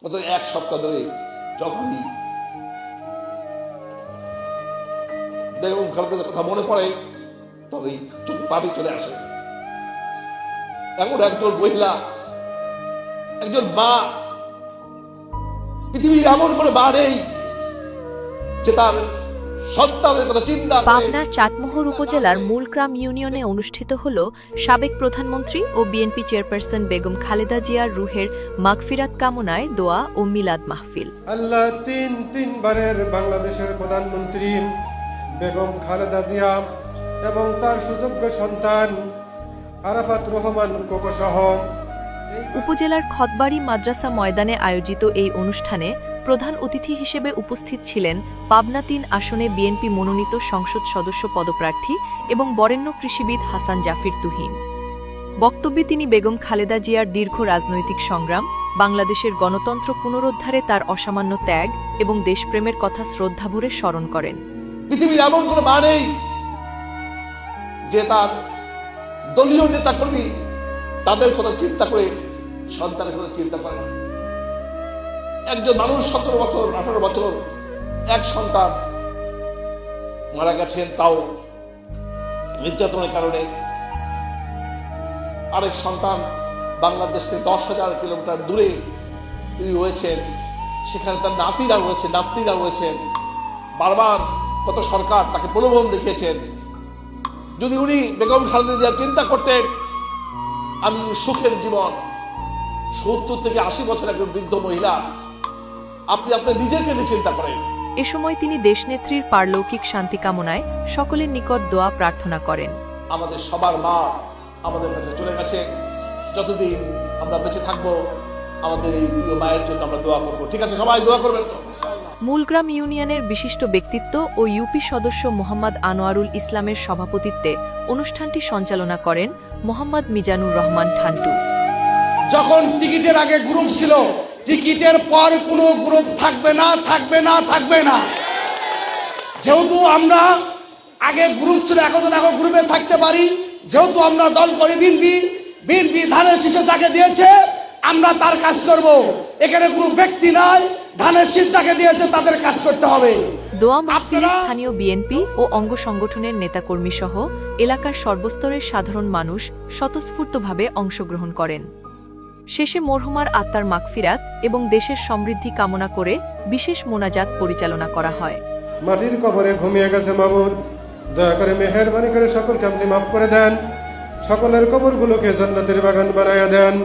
গত এক সপ্তাহ ধরে যখনই বেগম খালেদার কথা মনে পড়ে তবেই চোখে পানি চলে আসে। এমন একজন মহিলা, একজন মা, পৃথিবীর এমন করে মা নেই যে তার সন্তানের কথা চিন্তা করে। পাবনার চাটমোহর উপজেলার মূলগ্রাম ইউনিয়নে অনুষ্ঠিত হল সাবেক প্রধানমন্ত্রী ও বিএনপি চেয়ারপারসন বেগম খালেদা জিয়ার রুহের মাগফিরাত কামনায় দোয়া ও মিলাদ মাহফিল। আল্লাহ তিনবারের বাংলাদেশের প্রধানমন্ত্রী বেগম খালেদা জিয়া এবং তার সুযোগ্য সন্তান আরাফাত রহমান কোকো সহ উপজেলার খতবাড়ি মাদ্রাসা ময়দানে আয়োজিত এই অনুষ্ঠানে প্রধান অতিথি হিসেবে উপস্থিত ছিলেন পাবনা ৩ আসনে বিএনপি মনোনীত সংসদ সদস্য পদপ্রার্থী এবং বরেণ্য কৃষিবিদ হাসান জাফির তুহিন। বক্তব্যে তিনি বেগম খালেদা জিয়ার দীর্ঘ রাজনৈতিক সংগ্রাম, বাংলাদেশের গণতন্ত্র পুনরুদ্ধারে তার অসামান্য ত্যাগ এবং দেশপ্রেমের কথা শ্রদ্ধাভরে স্মরণ করেন। পৃথিবীর এমন কোনো মা নেই যে তার দলীয় নেতাকর্মী তাদের কথা চিন্তা করে সন্তানের কথা চিন্তা করে না। একজন মানুষ 17 বছর 18 বছর এক সন্তান মারা গেছেন, তাও নির্যাতনের কারণে। আরেক সন্তান বাংলাদেশ থেকে 10,000 কিলোমিটার দূরে তিনি রয়েছেন, সেখানে তার নাতিরা রয়েছেন। বারবার কত সরকার তাকে প্রলোভন দেখিয়েছেন। যদি উনি বেগম খালেদা জিয়া চিন্তা করতেন আমি সুখের জীবন, 70 থেকে 80 বছর একজন বৃদ্ধ মহিলা, আপনি আপনার নিজেকে নিয়ে চিন্তা করেন। এ সময় তিনি দেশনেত্রীর পারলৌকিক শান্তি কামনায় সকলের নিকট দোয়া প্রার্থনা করেন। আমাদের সবার মা আমাদের কাছে চলে গেছে, যতদিন আমরা বেঁচে থাকবো আমাদের এই প্রিয় মায়ের জন্য আমরা দোয়া করবো। ঠিক আছে, সবাই দোয়া করবেন তো। মূলগ্রাম ইউনিয়নের বিশিষ্ট ব্যক্তিত্ব ও ইউপি সদস্য মোহাম্মদ আনোয়ারুল ইসলামের সভাপতিত্বে অনুষ্ঠানটি সঞ্চালনা করেন মোহাম্মদ মিজানুর রহমান ঠান্টু। যখন টিকিটের আগে গ্রুপ ছিল, টিকিটের পর কোনো গ্রুপ থাকবে না। যেহেতু আমরা আগে গ্রুপ ছিল, এখন গ্রুপে থাকতে পারি। যেহেতু আমরা দল করি বিএনপি ধানের শীষে যাকে দিয়েছে আমরা তার কাজ করব। এখানে কোনো ব্যক্তি নাই, ধানের শীষ যাকে দিয়েছে তাদের কাজ করতে হবে। দোয়া মাহফিলে স্থানীয় বিএনপি ও অঙ্গ সংগঠনের নেতাকর্মী সহ এলাকার সর্বস্তরের সাধারণ মানুষ স্বতঃস্ফূর্তভাবে অংশগ্রহণ করেন। শেষে মরহুমার আত্মার মাগফিরাত এবং দেশের সমৃদ্ধি কামনা করে বিশেষ মোনাজাত পরিচালনা করা হয়। মাটির কবরে ঘুমিয়ে গেছে মাবুদ, দয়া করে মেহেরবানি করে সকলকে আপনি মাফ করে দেন, সকলের কবরগুলোকে জান্নাতের বাগান বানায়া দেন।